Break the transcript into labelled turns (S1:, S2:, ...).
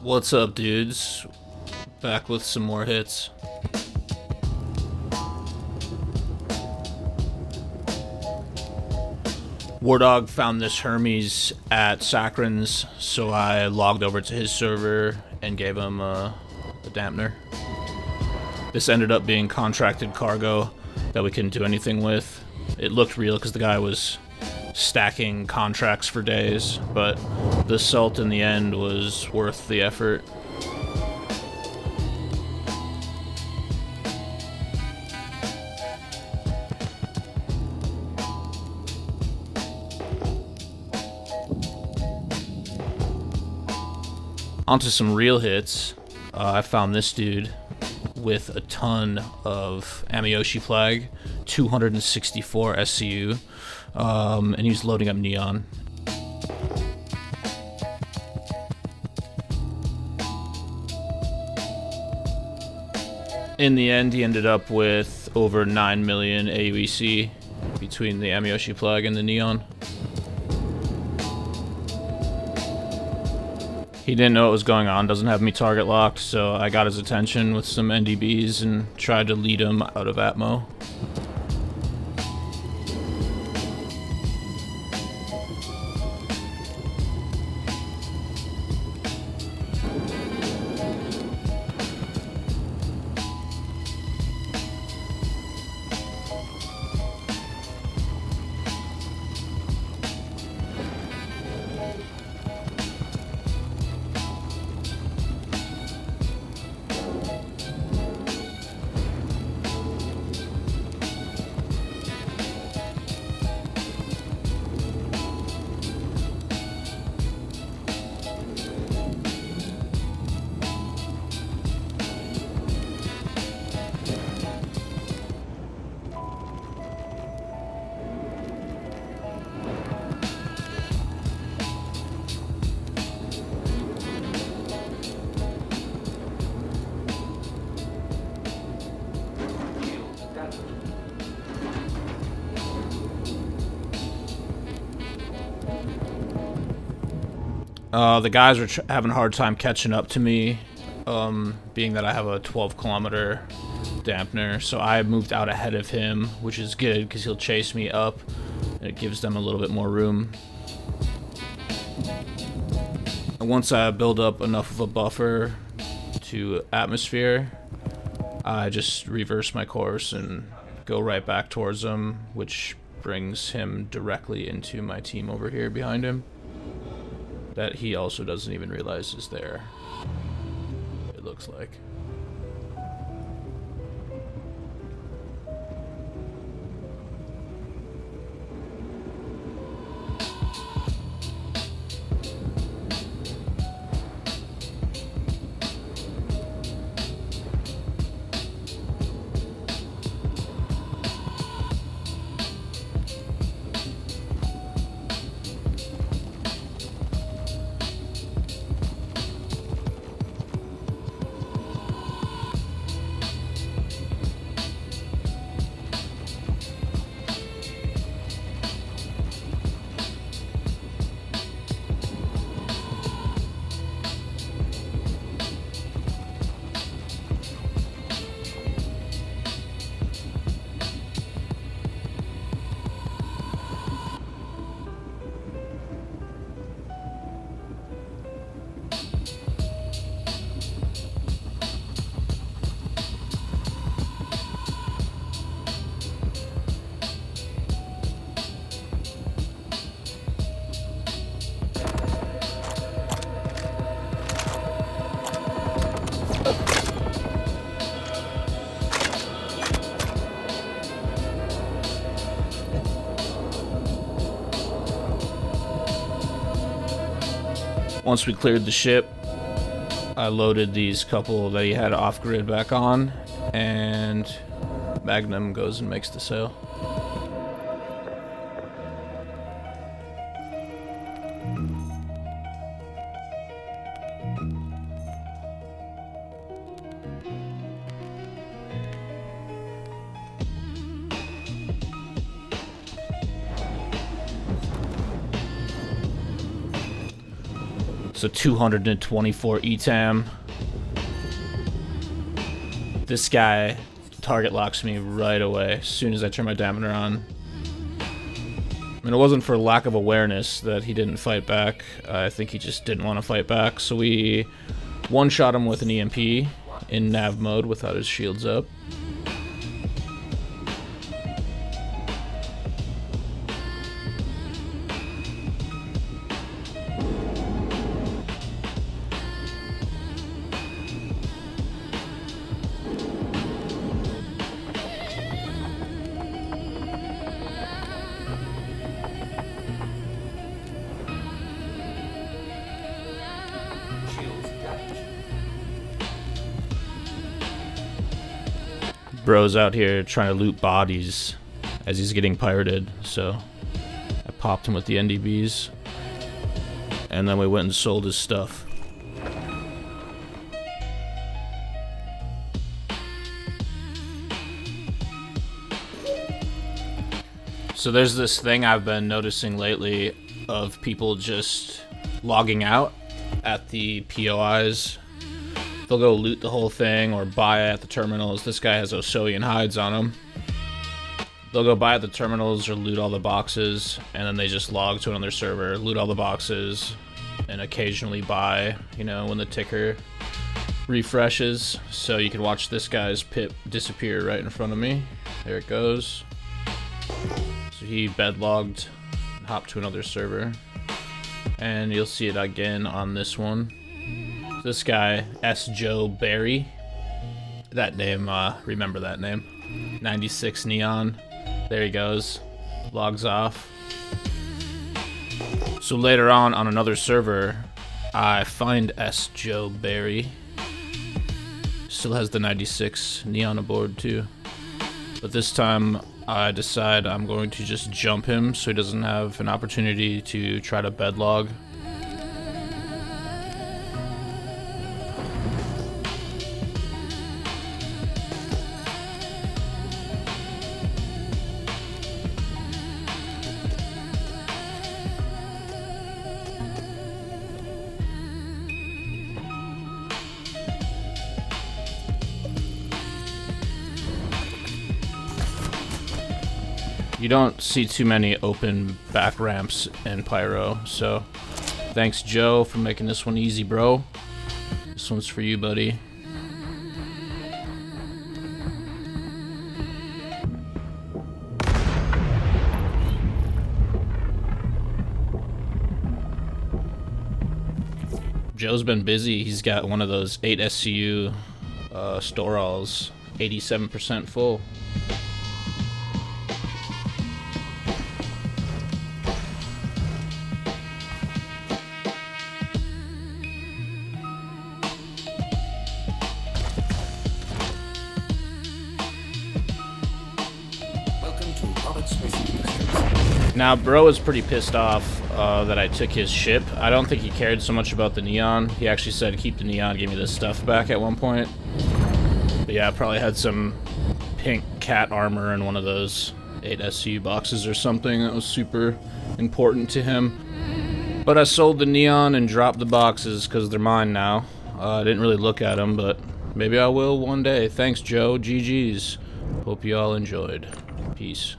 S1: What's up, dudes? Back with some more hits. Wardog found this Hermes at Sakran's, so I logged over to his server and gave him a dampener. This ended up being contracted cargo that we couldn't do anything with. It looked real because the guy was stacking contracts for days, but the salt in the end was worth the effort. Onto some real hits. I found this dude with a ton of Amioshi Plague, 264 SCU, and he was loading up Neon. In the end, he ended up with over 9 million aUEC between the Amioshi Plague and the Neon. He didn't know what was going on, doesn't have me target locked, so I got his attention with some NDBs and tried to lead him out of Atmo. The guys are having a hard time catching up to me, being that I have a 12-kilometer dampener, so I moved out ahead of him, which is good because he'll chase me up, and it gives them a little bit more room. And once I build up enough of a buffer to atmosphere, I just reverse my course and go right back towards him, which brings him directly into my team over here behind him. That he also doesn't even realize is there, it looks like. Once we cleared the ship, I loaded these couple that he had off-grid back on, and Magnum goes and makes the sale. a 224 Etam. This guy target locks me right away as soon as I turn my dampener on. And it wasn't for lack of awareness that he didn't fight back. I think he just didn't want to fight back. So we one-shot him with an EMP in nav mode without his shields up. Bro's out here trying to loot bodies as he's getting pirated, so I popped him with the NDBs, and then we went and sold his stuff. So there's this thing I've been noticing lately of people just logging out at the POIs. They'll go loot the whole thing or buy at the terminals. This guy has Osoian hides on him. They'll go buy at the terminals or loot all the boxes, and then they just log to another server, loot all the boxes, and occasionally buy, you know, when the ticker refreshes. So you can watch this guy's pip disappear right in front of me. There it goes. So he bedlogged and hopped to another server. And you'll see it again on this one. This guy, S. Joe Barry. That name, remember that name. 96 Neon. There he goes. Logs off. So later on another server, I find S. Joe Barry. Still has the 96 Neon aboard too. But this time, I decide I'm going to just jump him so he doesn't have an opportunity to try to bedlog. You don't see too many open back ramps in Pyro, so thanks Joe for making this one easy, bro. This one's for you, buddy. Joe's been busy. He's got one of those 8 SCU store-alls, 87% full. Now, bro was pretty pissed off that I took his ship. I don't think he cared so much about the neon. He actually said, keep the neon, give me this stuff back at one point. But yeah, I probably had some pink cat armor in one of those 8 SCU boxes or something that was super important to him. But I sold the neon and dropped the boxes because they're mine now. I didn't really look at them, but maybe I will one day. Thanks, Joe. GG's. Hope you all enjoyed. Peace.